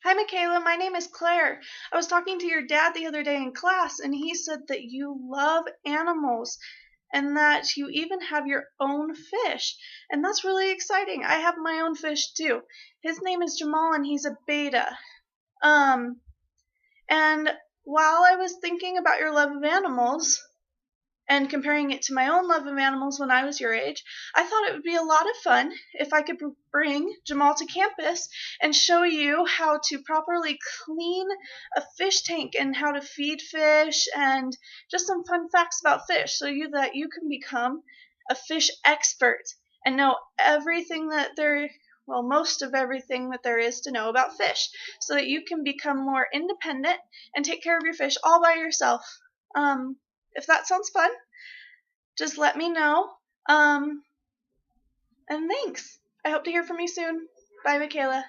Hi, Michaela. My name is Claire. I was talking to your dad the other day in class, and he said that you love animals and that you even have your own fish. And that's really exciting. I have my own fish too. His name is Jamal, and he's a beta. Um, and while I was thinking about your love of animals, and comparing it to my own love of animals when I was your age, I thought it would be a lot of fun if I could bring Jamal to campus and show you how to properly clean a fish tank and how to feed fish and just some fun facts about fish so you can become a fish expert and know everything that there well, most of everything that there is to know about fish so that you can become more independent and take care of your fish all by yourself. If that sounds fun, just let me know. Um, and thanks. I hope to hear from you soon. Bye, Michaela.